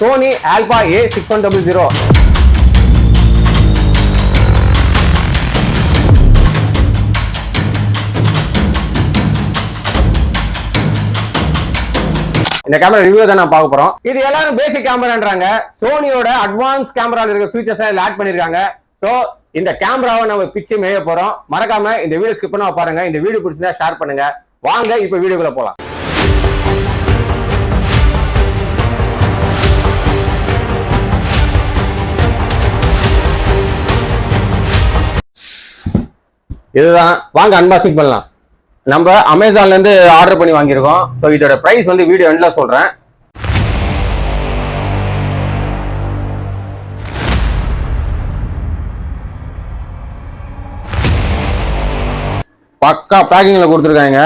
Sony Alpha A6100. இந்த camera review தான் நான் பார்க்க போறோம். இது எல்லாரும் பேசிக் கேமரான்றாங்க. சோனியோட அட்வான்ஸ் கேமரால இருக்க ஃபீச்சர்ஸ் எல்லாம் ஆட் பண்ணிருக்காங்க. சோ இந்த கேமராவை நம்ம பிச்சு மேய போறோம். மறக்காம இந்த வீடியோ ஸ்கிப் பண்ணாம பாருங்க. இந்த வீடியோ பிடிச்சிருந்தா ஷேர் பண்ணுங்க. வாங்க இப்ப வீடியோக்குள்ள போலாம். இதுதான், வாங்க அன்பாக்சிங் பண்ணலாம். நம்ம அமேசான்ல இருந்து ஆர்டர் பண்ணி வாங்கியிருக்கோம். ஸோ இதோட பிரைஸ் வந்து வீடியோ எண்ட்ல சொல்றேன். பக்கா பேக்கிங்ல கொடுத்துருக்காங்க.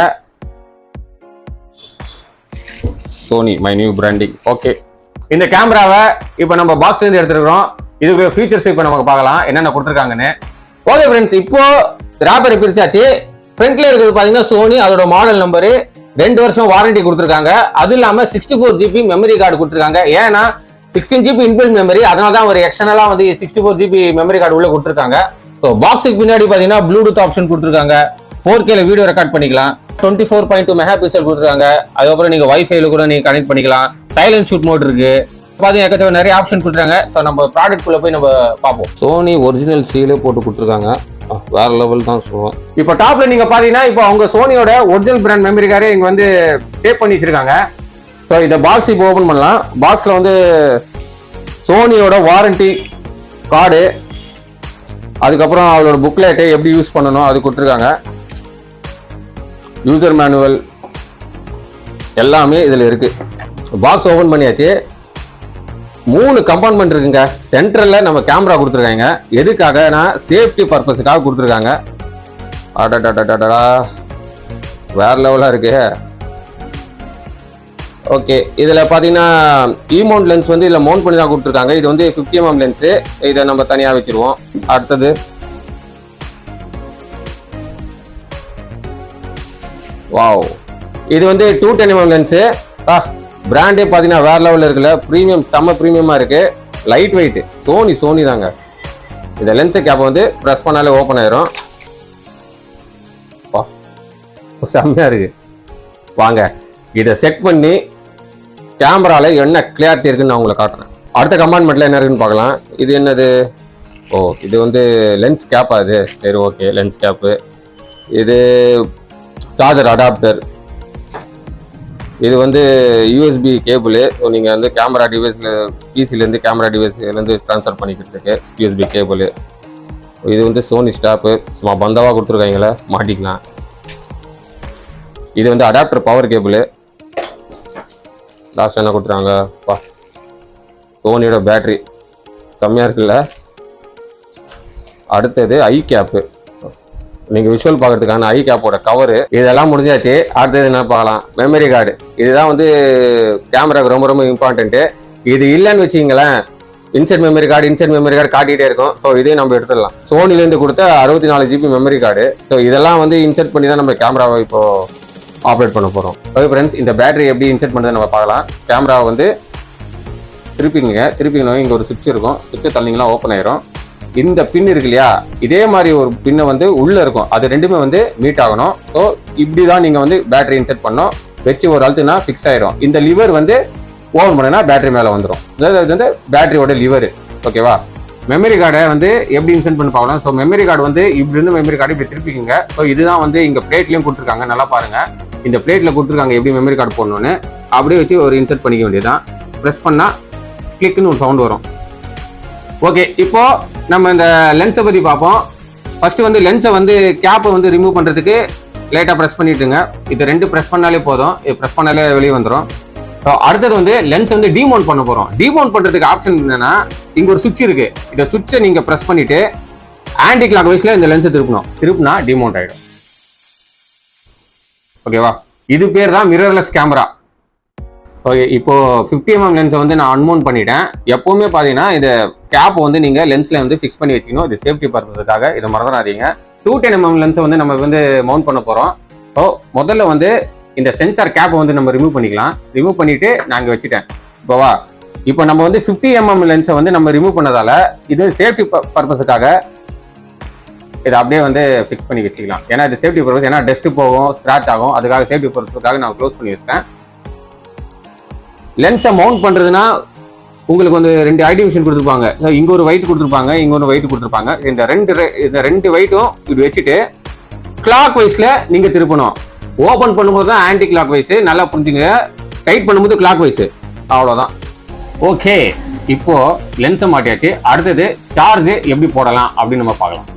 Sony my new branding. Okay, இந்த கேமராவை இப்போ நம்ம பாக்ஸ்ல இருந்து எடுத்துருக்கோம். இதுக்கு ஃபீச்சர்ஸ் இப்போ நமக்கு பார்க்கலாம் என்னென்ன கொடுத்துருக்காங்கன்னு. ஓகே ஃப்ரெண்ட்ஸ், இப்போ ராப்பரை பிரிச்சாச்சு. ஃப்ரண்ட்ல இருக்கிறது பாத்தீங்கன்னா சோனி, அதோட மாடல் நம்பரு, 2 வருஷம் வாரண்டி கொடுத்துருக்காங்க. அது இல்லாம 64 GB மெமரி கார்டு கொடுத்துருக்காங்க. ஏன்னா 16 GB இன்பில்ட் மெமரி, அதனால தான் ஒரு எக்ஸ்டர்னலா வந்து 64 GB மெமரி கார்டு உள்ள கொடுத்துருக்காங்க. ஸோ பாக்ஸுக்கு பின்னாடி பாத்தீங்கன்னா ப்ளூடூத் ஆப்ஷன் கொடுத்துருக்காங்க. 4K வீடியோ ரெக்கார்ட் பண்ணிக்கலாம். 24.2 மெகா பிக்சல் கொடுத்துருக்காங்க. அதுக்கப்புறம் நீங்க வைஃபைல கூட நீங்க கனெக்ட் பண்ணிக்கலாம். சைலன்ட் ஷூட் மோட் இருக்கு. பாத்தீங்கன்னா நிறைய ஆப்ஷன் கொடுத்துருக்காங்க. ஸோ நம்ம ப்ராடக்ட் குள்ள போய் நம்ம பார்ப்போம். சோனி ஒரிஜினல் சீலே போட்டு கொடுத்துருக்காங்க. வேற லெவல் தான் சொல்லுவோம். இப்போ டாப்ல நீங்க பாத்தீங்கன்னா இப்போ அவங்க சோனியோட ஒரிஜினல் பிராண்ட் மெமரி கார்டு இங்க வந்து டேப் பண்ணி வச்சிருக்காங்க. ஸோ இந்த பாக்ஸ் இப்போ ஓபன் பண்ணலாம். பாக்ஸ்ல வந்து சோனியோட வாரண்டி கார்டு, அதுக்கப்புறம் அவரோட புக்லெட் எப்படி யூஸ் பண்ணணும் அது கொடுத்துருக்காங்க. யூசர் மேனுவல் எல்லாமே இதுல இருக்கு. பாக்ஸ் ஓபன் பண்ணியாச்சு. 3 கம்பார்ட்மெண்ட் இருக்குங்க. சென்ட்ரல்ல நம்ம கேமரா கொடுத்துருக்காங்க. எதுக்காகனா சேஃப்டி பர்பஸுக்காக கொடுத்துருக்காங்க. அடடடடடா, வேற லெவலா இருக்கு. ஓகே, இதுல பாத்தீங்கன்னா மவுண்ட் லென்ஸ் வந்து இதுல மவுண்ட் பண்ணி தான் கொடுத்துருக்காங்க. இது வந்து 50mm லென்ஸ். இதை நம்ம தனியா வச்சிருவோம். அடுத்தது வாவ், இது வந்து 210mm லென்ஸ். பிராண்டே பாத்தீங்கன்னா வேற லெவல்ல இருக்குல்ல. பிரீமியம், செம்ம பிரீமியமா இருக்கு. Light weight. சோனி தாங்க. இந்த லென்ஸ் கேப் வந்து பிரஸ் பண்ணாலே ஓபன் ஆயிரும். செம்மையா இருக்கு. வாங்க இதை செட் பண்ணி கேமரால என்ன கிளியாரிட்டி இருக்குன்னு நான் உங்களுக்கு காட்டுறேன். அடுத்த கம்பார்ட்மெண்ட்ல என்ன இருக்குன்னு பார்க்கலாம். இது என்னது? ஓ, இது வந்து லென்ஸ் கேப்பா இது? சரி, ஓகே, லென்ஸ் கேப்பு. இது சார்ஜர் அடாப்டர். இது வந்து யூஎஸ்பி கேபிள். ஸோ நீங்கள் வந்து கேமரா டிவைஸில் பிசிலேருந்து கேமரா டிவைஸ்லேருந்து ட்ரான்ஸ்ஃபர் பண்ணிக்கிறதுக்கு யூஎஸ்பி கேபிள். இது வந்து சோனி ஸ்டாப்பு. சும்மா பந்தாவாக கொடுத்துருக்காங்களே, மாட்டிக்கலாம். இது வந்து அடாப்டர் பவர் கேபிள். லாஸ்ட் என்ன கொடுத்துருக்காங்க பா, சோனியோட பேட்டரி செம்மையாக இருக்குல்ல. அடுத்தது ஐ கேப்பு. நீங்க விஷுவல் பார்க்கறதுக்கான ஐ கேப்போட கவரு. இதெல்லாம் முடிஞ்சாச்சு. அடுத்தது என்ன பார்க்கலாம்? Memory card. இதுதான் வந்து கேமராக்கு ரொம்ப ரொம்ப இம்பார்ட்டன்ட். இது இல்லைன்னு வச்சிங்களேன், இன்செட் மெமரி கார்டு காட்டிகிட்டே இருக்கும். ஸோ இதே நம்ம எடுத்துடலாம். சோனிலேருந்து கொடுத்த 64 GB மெமரி கார்டு. ஸோ இதெல்லாம் வந்து இன்செர்ட் பண்ணி தான் நம்ம கேமராவை இப்போ ஆப்ரேட் பண்ண போகிறோம். ஓகே ஃப்ரெண்ட்ஸ், இந்த பேட்டரி எப்படி இன்செர்ட் பண்ணுறது நம்ம பார்க்கலாம். கேமராவை வந்து திருப்பிக்கணும். இங்கே ஒரு சுவிட்ச் இருக்கும். சுவிட்சை தள்ளிங்கன்னா ஓப்பன் ஆயிரும். இந்த பின் இருக்கு இல்லையா, இதே மாதிரி ஒரு பின்னை வந்து உள்ள இருக்கும். அது ரெண்டுமே வந்து மீட் ஆகணும். ஸோ இப்படிதான் நீங்க வந்து பேட்டரி இன்செர்ட் பண்ணணும். வச்சு ஒரு அழுத்துனா ஃபிக்ஸ் ஆயிரும். இந்த லிவர் வந்து ஓபன் பண்ணா பேட்டரி மேல வந்துடும். அதாவது வந்து பேட்டரியோட லிவர். ஓகேவா? மெமரி கார்டை வந்து எப்படி இன்செர்ட் பண்ணி பார்க்கலாம். ஸோ மெமரி கார்டு வந்து இப்படி இருந்து மெமரி கார்டு இப்படி திருப்பிக்குங்க. ஸோ இதுதான் வந்து இங்க பிளேட்லயும் கொடுத்துருக்காங்க. நல்லா பாருங்க, இந்த பிளேட்ல கொடுத்துருக்காங்க எப்படி மெமரி கார்டு போடணும்னு. அப்படியே வச்சு ஒரு இன்செர்ட் பண்ணிக்க வேண்டியதுதான். ப்ரெஸ் பண்ணா கிளிக்னு ஒரு சவுண்ட் வரும். ஓகே, இப்போ நம்ம இந்த லென்ஸை பத்தி பார்ப்போம். ஃபர்ஸ்ட் வந்து லென்ஸை வந்து கேப்பை வந்து ரிமூவ் பண்றதுக்கு லைட்டா ப்ரெஸ் பண்ணிட்டுங்க. இது 2 ப்ரெஸ் பண்ணாலே போதும். ப்ரெஸ் பண்ணாலே வெளியே வந்துடும். அடுத்தது வந்து லென்ஸ் வந்து டிமவுண்ட் பண்ண போறோம். டிமவுண்ட் பண்றதுக்கு ஆப்ஷன் என்னன்னா, இங்க ஒரு சுவிட்ச் இருக்கு. இந்த சுவிட்சை நீங்க ப்ரெஸ் பண்ணிட்டு ஆன்டி கிளாக் வைஸ்ல இந்த லென்ஸை திருப்பினா டிமவுண்ட் ஆயிடும். ஓகேவா? இது பேர் தான் மிரர்லெஸ் கேமரா. ஓகே, இப்போ 50mm லென்ஸை வந்து நான் அன்மவுண்ட் பண்ணிட்டேன். எப்பவுமே பார்த்தீங்கன்னா இந்த கேப் வந்து நீங்க லென்ஸ்ல வந்து ஃபிக்ஸ் பண்ணி வச்சுக்கணும். இது சேஃப்டி பர்பஸுக்காக, இதை மறந்துடாதீங்க. 210mm லென்ஸை வந்து நம்ம வந்து மவுண்ட் பண்ண போறோம். ஸோ முதல்ல வந்து இந்த சென்சார் கேப்பை வந்து நம்ம ரிமூவ் பண்ணிக்கலாம். ரிமூவ் பண்ணிட்டு நான் இங்கே வச்சுட்டேன். இப்போவா இப்போ நம்ம வந்து 50mm லென்ஸை வந்து நம்ம ரிமூவ் பண்ணதால இது சேஃப்டி பர்பஸுக்காக இதை அப்படியே வந்து ஃபிக்ஸ் பண்ணி வச்சுக்கலாம். ஏன்னா இது சேஃப்டி பர்பஸ், ஏன்னா டஸ்ட் போகும், ஸ்க்ராட்ச் ஆகும், அதுக்காக சேஃப்டி பர்பஸுக்காக நான் க்ளோஸ் பண்ணி வச்சிட்டேன். லென்ஸை மவுண்ட் பண்ணுறதுன்னா உங்களுக்கு வந்து 2 ஐடி மிஷின் கொடுத்துருப்பாங்க. இங்கே ஒரு வெயிட் கொடுத்துருப்பாங்க, இங்கே ஒரு வெயிட் கொடுத்துருப்பாங்க. இந்த ரெண்டு வெயிட்டும் இப்படி வச்சுட்டு கிளாக் வைஸில் நீங்கள் திருப்பணும். ஓப்பன் பண்ணும்போது தான் ஆன்டி கிளாக் வைஸ், நல்லா புரிஞ்சுங்க. டைட் பண்ணும்போது கிளாக் வைஸ், அவ்வளோதான். ஓகே, இப்போ லென்ஸை மாட்டியாச்சு. அடுத்தது சார்ஜ் எப்படி போடலாம் அப்படின்னு நம்ம பார்க்கலாம்.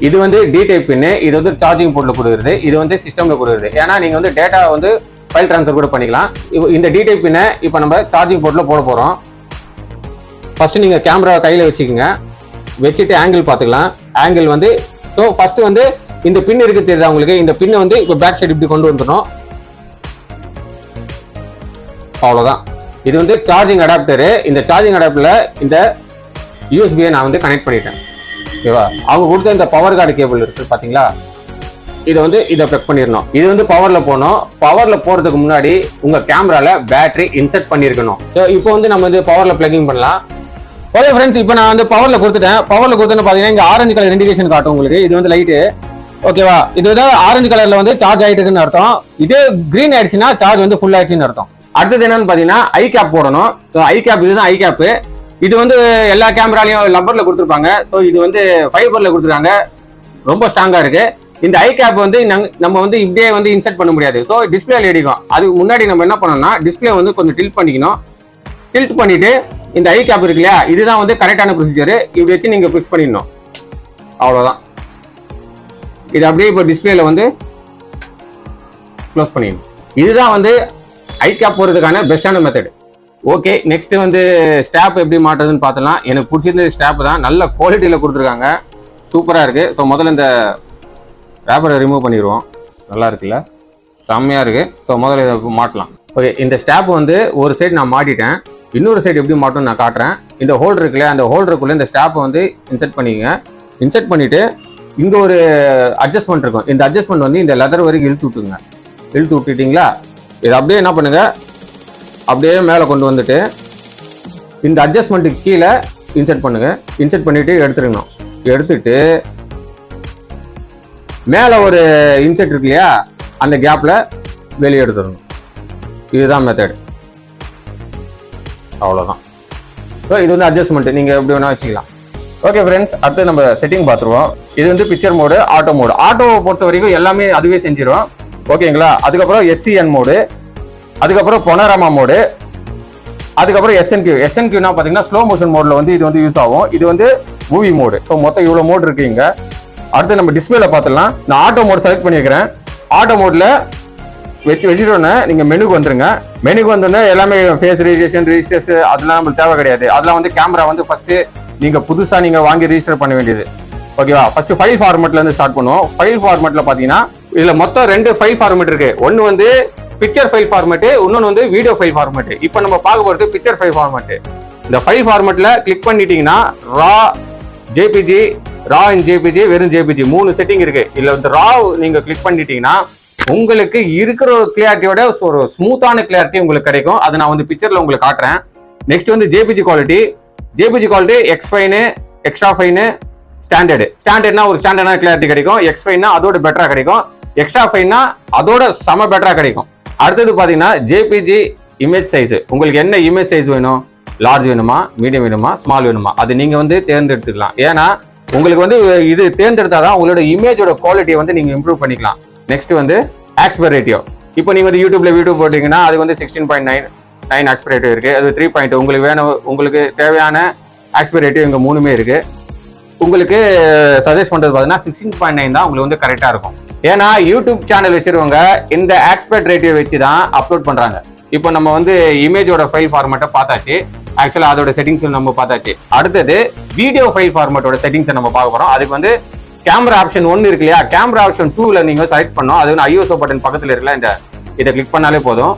இது வந்து டி டைப் பின்னு, இது வந்து சார்ஜிங் போர்ட்டில் கொடுக்குறது, இது வந்து சிஸ்டமில் கொடுக்குறது. ஏன்னா நீங்கள் வந்து டேட்டா வந்து ஃபைல் ட்ரான்ஸ்ஃபர் கூட பண்ணிக்கலாம். இந்த டி டைப் பின்னை இப்போ நம்ம சார்ஜிங் போர்ட்டில் போட போகிறோம். ஃபர்ஸ்ட் நீங்கள் கேமரா கையில் வச்சுக்கோங்க, வச்சுட்டு ஆங்கிள் பார்த்துக்கலாம். ஆங்கிள் வந்து ஸோ ஃபர்ஸ்ட் வந்து இந்த பின் இருக்கு தெரியுதா உங்களுக்கு, இந்த பின்னை வந்து இப்போ பேக் சைடு இப்படி கொண்டு வந்துடணும். அவ்வளோதான். இது வந்து சார்ஜிங் அடாப்டரு. இந்த சார்ஜிங் அடாப்டர்ல இந்த யூஎஸ்பியை நான் வந்து கனெக்ட் பண்ணிட்டேன். ஓகேவா? அவங்க கொடுத்த இந்த பவர் கார்டு கேபிள் இருக்கு பார்த்தீங்களா, இதை ப்ளக் பண்ணிடணும். இது வந்து பவர்ல போகணும். பவர்ல போறதுக்கு முன்னாடி உங்க கேமரால பேட்டரி இன்செர்ட் பண்ணிருக்கணும். இப்போ வந்து நம்ம வந்து பவர்ல பிளக்கிங் பண்ணலாம். ஓகே ஃப்ரெண்ட்ஸ், இப்போ நான் வந்து பவர்ல கொடுத்துட்டேன். பவர்ல கொடுத்தேன்னு பாத்தீங்கன்னா இங்க ஆரஞ்சு கலர் இண்டிகேஷன் காட்டும் உங்களுக்கு. இது வந்து லைட்டு. ஓகேவா? இது வந்து ஆரஞ்சு கலர்ல வந்து சார்ஜ் ஆயிட்டு இருக்குன்னு அர்த்தம். இதே கிரீன் ஆயிடுச்சுன்னா சார்ஜ் வந்து ஃபுல் ஆயிடுச்சுன்னு அர்த்தம். அடுத்தது என்னன்னு பாத்தீங்கன்னா ஐ கேப் போடணும். ஐ கேப், இதுதான் ஐ கேப். இது வந்து எல்லா கேமராலையும் லப்பர்ல கொடுத்துருப்பாங்க. ஸோ இது வந்து ஃபைபர்ல கொடுத்துருக்காங்க, ரொம்ப ஸ்ட்ராங்கா இருக்கு. இந்த ஐ கேப் வந்து நம்ம வந்து இப்படியே வந்து இன்செர்ட் பண்ண முடியாது. ஸோ டிஸ்பிளேல அடிக்கும். அதுக்கு முன்னாடி நம்ம என்ன பண்ணணும்னா டிஸ்பிளே வந்து கொஞ்சம் டில்ட் பண்ணிக்கணும். டில்ட் பண்ணிட்டு இந்த ஐ கேப் இருக்கு இல்லையா, இதுதான் வந்து கரெக்டான ப்ரொசீஜர். இப்படி வச்சு நீங்க ஃபிக்ஸ் பண்ணிடணும். அவ்வளோதான். இது அப்படியே இப்போ டிஸ்பிளேல வந்து க்ளோஸ் பண்ணிடணும். இதுதான் வந்து ஐ கேப் போறதுக்கான பெஸ்டான மெத்தட். ஓகே, நெக்ஸ்ட் வந்து ஸ்டாப் எப்படி மாட்டுறதுன்னு பார்த்தலாம். எனக்கு பிடிச்சிருந்த ஸ்டாப் தான், நல்ல குவாலிட்டியில் கொடுத்துருக்காங்க, சூப்பராக இருக்கு. ஸோ முதல்ல இந்த ரேப்பரை ரிமூவ் பண்ணிடுவோம். நல்லா இருக்குல்ல, செம்மையாக இருக்கு. ஸோ முதல்ல இதை மாட்டலாம். ஓகே, இந்த ஸ்டாப் வந்து ஒரு சைடு நான் மாட்டிட்டேன். இன்னொரு சைடு எப்படி மாட்டணும்னு நான் காட்டுறேன். இந்த ஹோல்டர் இருக்குல்ல, அந்த ஹோல்டருக்குள்ளே இந்த ஸ்டாப்பை வந்து இன்செர்ட் பண்ணிக்கங்க. இன்செர்ட் பண்ணிட்டு இங்கே ஒரு அட்ஜஸ்ட்மெண்ட் இருக்கும். இந்த அட்ஜஸ்ட்மெண்ட் வந்து இந்த லெதர் வரைக்கும் இழுத்து விட்டுங்க. இழுத்து விட்டுட்டீங்களா, இதை அப்படியே என்ன பண்ணுங்க, அப்படியே மேலே கொண்டு வந்துட்டு இந்த அட்ஜஸ்ட்மெண்ட்டுக்கு கீழே இன்செர்ட் பண்ணுங்க. இன்செர்ட் பண்ணிட்டு எடுத்துருக்கணும். எடுத்துட்டு மேலே ஒரு இன்செர்ட் இருக்கு இல்லையா, அந்த கேப்ல வெளியே எடுத்துடணும். இதுதான் மெத்தட். அவ்வளோதான். ஸோ இது வந்து அட்ஜஸ்ட்மெண்ட், நீங்கள் எப்படி வேணா வச்சுக்கலாம். ஓகே ஃப்ரெண்ட்ஸ், அடுத்து நம்ம செட்டிங் பார்த்துருவோம். இது வந்து பிக்சர் மோடு, ஆட்டோ மோடு. ஆட்டோவை பொறுத்த வரைக்கும் எல்லாமே அதுவே செஞ்சிடும். ஓகேங்களா? அதுக்கப்புறம் எஸ்சிஎன் மோடு, அதுக்கப்புறம் பொனராமா மோடு, அதுக்கப்புறம் எஸ்என்கியூனா பார்த்தீங்கன்னா ஸ்லோ மோஷன் மோடில் வந்து இது வந்து யூஸ் ஆகும். இது வந்து மூவி மோடு. ஸோ மொத்தம் இவ்வளோ மோடு இருக்கு இங்கே. அடுத்து நம்ம டிஸ்பிளேல பார்த்துலாம். நான் ஆட்டோ மோட் செலக்ட் பண்ணியிருக்கிறேன். ஆட்டோ மோட்ல வச்சுட்டோன்னே நீங்கள் மெனுக்கு வந்துருங்க. மெனுக்கு வந்தோடனே எல்லாமே ஃபேஸ் ரெஜிஸ்ட்ரேஷன் அதெல்லாம் நம்மளுக்கு தேவை கிடையாது. அதெல்லாம் வந்து கேமரா வந்து ஃபர்ஸ்ட் நீங்கள் புதுசாக நீங்கள் வாங்கி ரெஜிஸ்டர் பண்ண வேண்டியது. ஓகேவா? ஃபர்ஸ்ட் ஃபைல் ஃபார்மேட்ல இருந்து ஸ்டார்ட் பண்ணுவோம். ஃபைல் ஃபார்மேட்ல பார்த்தீங்கன்னா இதில் மொத்தம் 2 ஃபைல் ஃபார்மேட் இருக்கு. ஒன்று வந்து பிக்சர் ஃபைல் ஃபார்மேட், இன்னொன்று வந்து வீடியோ ஃபைல் ஃபார்மேட். இப்போ நம்ம பார்க்க போகிறது பிக்சர் ஃபைல் ஃபார்மேட். இந்த ஃபைல் ஃபார்மேட்ல கிளிக் பண்ணிட்டீங்கன்னா ரா, ஜேபிஜி, ரா அண்ட் ஜேபிஜி, வெறும் ஜேபிஜி 3 செட்டிங் இருக்கு. இல்ல வந்து ரா நீங்க கிளிக் பண்ணிட்டீங்கன்னா உங்களுக்கு இருக்கிற ஒரு கிளியாரிட்டியோட ஒரு ஸ்மூத்தான கிளியாரிட்டி உங்களுக்கு கிடைக்கும். அதை நான் வந்து பிக்சர்ல உங்களுக்கு காட்டுறேன். நெக்ஸ்ட் வந்து JPG quality X fine, extra fine, ஸ்டாண்டர்ட்னா ஒரு ஸ்டாண்டர்டான கிளியாரிட்டி கிடைக்கும். எக்ஸ் ஃபைனா அதோட பெட்டரா கிடைக்கும். எக்ஸ்ட்ரா ஃபைனா அதோட செம பெட்டரா கிடைக்கும். அடுத்தது பாத்தீங்கன்னா ஜேபிஜி இமேஜ் சைஸ். உங்களுக்கு என்ன இமேஜ் சைஸ் வேணும், லார்ஜ் வேணுமா, மீடியம் வேணுமா, ஸ்மால் வேணுமா, அது நீங்க வந்து தேர்ந்தெடுத்துக்கலாம். ஏன்னா உங்களுக்கு வந்து இது தேர்ந்தெடுத்தாதான் உங்களோட இமேஜோட குவாலிட்டியை வந்து நீங்க இம்ப்ரூவ் பண்ணிக்கலாம். நெக்ஸ்ட் வந்து ஆஸ்பெக்ட் ரேட்டியோ. இப்போ நீங்க வந்து யூடியூப்ல வீடியோ போட்டீங்கன்னா அது வந்து 16.9 ஆஸ்பெக்ட் ரேட்டியோ இருக்கு. அது 3. உங்களுக்கு வேணும், உங்களுக்கு தேவையான ஆஸ்பெக்ட் ரேட்டியோ இங்க 3மே இருக்கு. உங்களுக்கு சஜஸ்ட் பண்றது பார்த்தீங்கன்னா 16.9 தான் உங்களுக்கு வந்து கரெக்டா இருக்கும். ஏன்னா யூடியூப் சேனல் வச்சிருவங்க இந்த ஆஸ்பெக்ட் ரேட்டியோ வச்சு தான் அப்லோட் பண்றாங்க. இப்போ நம்ம வந்து இமேஜோட ஃபைல் ஃபார்மேட்டை பார்த்தாச்சு. ஆக்சுவலா அதோட செட்டிங்ஸ் நம்ம பார்த்தாச்சு. அடுத்தது வீடியோ ஃபைல் ஃபார்மேட்டோட செட்டிங்ஸ் நம்ம பார்க்க போறோம். அதுக்கு வந்து கேமரா ஆப்ஷன் 1 இருக்கு இல்லையா, கேமரா ஆப்ஷன் 2ல நீங்க செலக்ட் பண்ணோம். அது வந்து ஐஎஸ்ஓ பட்டன் பக்கத்துல இருக்குல்ல, இதை கிளிக் பண்ணாலே போதும்,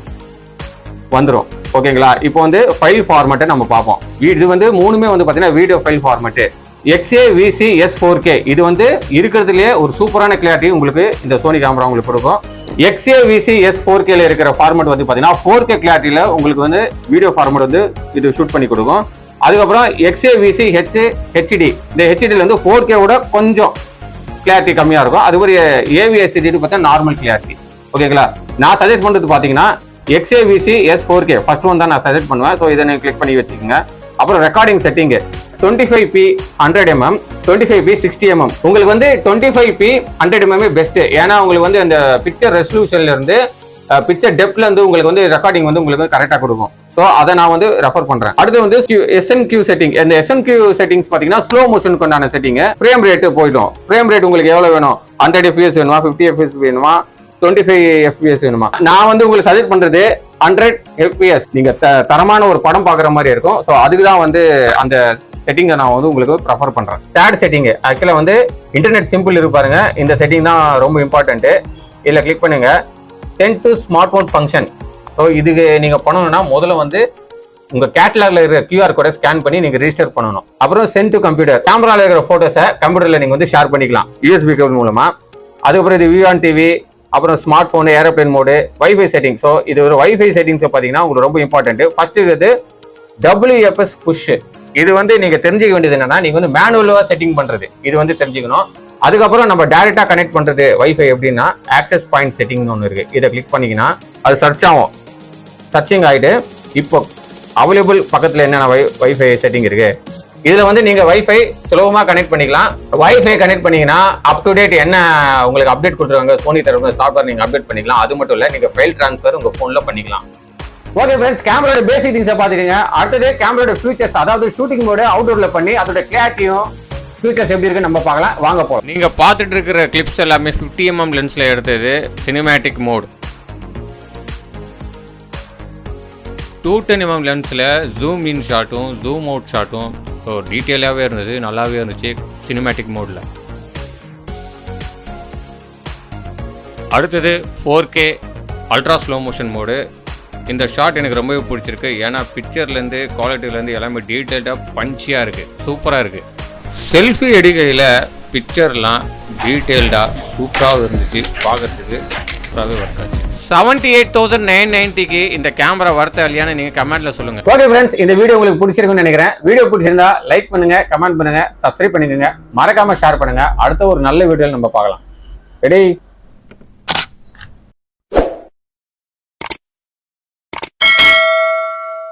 வந்துடும். ஓகேங்களா? இப்போ வந்து ஃபைல் ஃபார்மேட்டை நம்ம பார்ப்போம். இது வந்து 3மே வந்து பாத்தீங்கன்னா வீடியோ ஃபைல் ஃபார்மேட். XAVC-S4K இது வந்து இருக்கிறதுலயே ஒரு சூப்பரான கிளாரிட்டி உங்களுக்கு இந்த சோனி கேமரா உங்களுக்கு கொடுக்கும். XAVC-S4K இருக்கிற ஃபார்மேட் வந்து பாத்தீங்கன்னா 4K கிளாரிட்டியில உங்களுக்கு வந்து வீடியோ ஃபார்மேட் வந்து இது ஷூட் பண்ணி கொடுக்கும். அதுக்கப்புறம் XAVC-HD இந்த HDல வந்து 4K விட கொஞ்சம் கிளாரிட்டி கம்மியா இருக்கும். அது ஒரு AVSD பார்த்தா நார்மல் கிளாரிட்டி. ஓகேங்களா? நான் சஜெஸ்ட் பண்றது பாத்தீங்கன்னா XAVC-S4K ஃபர்ஸ்ட் ஒன் தான் நான் சஜெஸ்ட் பண்ணுவேன். ஸோ இதை நீங்க கிளிக் பண்ணி வச்சுக்கோங்க. அப்புறம் recording setting 25p 100mm 25p 60mm உங்களுக்கு வந்து 25p 100mm பெஸ்ட். ஏன்னா உங்களுக்கு வந்து அந்த பிக்சர் ரெசல்யூஷன்ல இருந்து பிக்சர் டெப்த்ல இருந்து உங்களுக்கு வந்து ரெக்கார்டிங் வந்து உங்களுக்கு கரெக்டா கொடுக்கும். ஸோ அதை நான் வந்து ரெஃபர் பண்றேன். அடுத்து வந்து SNQ செட்டிங். இந்த SNQ செட்டிங்ஸ் பாத்தீங்கன்னா ஸ்லோ மோஷனுக்கு உண்டான செட்டிங். ஃப்ரேம் ரேட் போயிடும். ஃப்ரேம் ரேட் உங்களுக்கு எவ்வளவு வேணும்? 100 fps வேணுமா, 50 fps வேணுமா, 25 fps வேணுமா? நான் வந்து உங்களுக்கு சஜெஸ்ட் பண்றது 100 fps. நீங்க தரமான ஒரு படம் பாக்குற மாதிரி இருக்கும். ஸோ அதுக்கு தான் வந்து அந்த செட்டிங்கை நான் வந்து உங்களுக்கு ப்ரெஃபர் பண்றேன். தேர்ட் செட்டிங் ஆக்சுவலா வந்து இன்டர்நெட் சிம்பிள் இருக்கு பாருங்க. இந்த செட்டிங் தான் ரொம்ப இம்பார்ட்டன்ட். இதுல கிளிக் பண்ணுங்க. Send to smartphone function. So இதுக்கு நீங்க பண்ணணும்னா முதல்ல வந்து உங்க கேட்டலாக்ல இருக்கிற QR கோடை ஸ்கேன் பண்ணி நீங்க ரெஜிஸ்டர் பண்ணணும். அப்புறம் சென்ட் டு கம்ப்யூட்டர். கேமரால இருக்கிற போட்டோஸை கம்ப்யூட்டர்ல நீங்க வந்து ஷேர் பண்ணிக்கலாம் USB கேபிள் மூலமா. அதுக்கப்புறம் இது வியூ ஆன் டிவி, அப்புறம் smart phone, aeroplane mode, wifi setting. So இது ஒரு வைஃபை செட்டிங்ஸ் பார்த்தீங்கன்னா உங்களுக்கு ரொம்ப இம்பார்ட்டன்ட். ஃபர்ஸ்ட் இருக்குது WFS புஷ். இது வந்து நீங்க தெரிஞ்சுக்க வேண்டியது என்னன்னா நீங்க வந்து மேனுவலா செட்டிங் பண்றது இது வந்து தெரிஞ்சுக்கணும். அதுக்கப்புறம் நம்ம டைரக்டா கனெக்ட் பண்றது வைஃபை எப்படின்னா ஆக்சஸ் பாயிண்ட் செட்டிங்னு ஒன்று இருக்கு. இதை கிளிக் பண்ணீங்கன்னா அது சர்ச் ஆகும். சர்ச்சிங் ஆயிட்டு இப்போ அவைலபிள் பக்கத்துல என்னென்ன வைஃபை செட்டிங் இருக்கு. இதுல வந்து நீங்க வைஃபை சுலபமா கனெக்ட் பண்ணிக்கலாம். வைஃபை கனெக்ட் பண்ணீங்கன்னா அப் டு டேட் என்ன உங்களுக்கு அப்டேட் கொடுத்துருவாங்க சோனி தரப்புல சாஃப்ட்வேர் நீங்க அப்டேட் பண்ணிக்கலாம். அது மட்டும் இல்ல நீங்க ஃபைல் டிரான்ஸ்ஃபர் உங்க போன்ல பண்ணிக்கலாம். ஓகே ஃப்ரெண்ட்ஸ், கேமராவோட பேசிக் திங்ஸை பார்த்துட்டீங்க. அடுத்தது கேமராவோட ஃபியூச்சர்ஸ், அதாவது ஷூட்டிங் மோடு அவுட்டோர்ல பண்ணி அதோட கிளாரிட்டியும் ஃபியூச்சர்ஸ் எப்படி இருக்குன்னு நம்ம பார்க்கலாம். வாங்க போகலாம். நீங்க பார்த்துட்டு இருக்கிற கிளிப்ஸ் எல்லாமே 50mm லென்ஸ்ல எடுத்தது சினிமேட்டிக் மோட். 210mm லென்ஸ்ல ஜூம் இன் ஷாட்டும் ஜூம் அவுட் ஷாட்டும் டீட்டெயிலாகவே இருந்தது, நல்லாவே இருந்துச்சு சினிமேட்டிக் மோட்ல. அடுத்தது 4K ultra slow motion mode. இந்த ஷாட் எனக்கு ரொம்பவே பிடிச்சிருக்கு. ஏன்னா பிக்சர்லேருந்து குவாலிட்டிலேருந்து எல்லாமே டீட்டெயில்டாக பஞ்சியாக இருக்குது, சூப்பராக இருக்குது. செல்ஃபி எடுக்கையில் பிக்சர்லாம் டீட்டெயில்டாக சூப்பராக இருந்துச்சு, பார்க்கறதுக்கு சூப்பராகவே ஒர்க் ஆச்சு. 78,990க்கு இந்த கேமரா வரத்த இல்லையான்னு நீங்கள் கமெண்ட்ல சொல்லுங்கள். ஓகே ஃப்ரெண்ட்ஸ், இந்த வீடியோ உங்களுக்கு பிடிச்சிருக்குன்னு நினைக்கிறேன். வீடியோ பிடிச்சிருந்தா லைக் பண்ணுங்க, கமெண்ட் பண்ணுங்க, சப்ஸ்கிரைப் பண்ணிக்கோங்க, மறக்காம ஷேர் பண்ணுங்க. அடுத்த ஒரு நல்ல வீடியோவில் நம்ம பார்க்கலாம். ரெடி?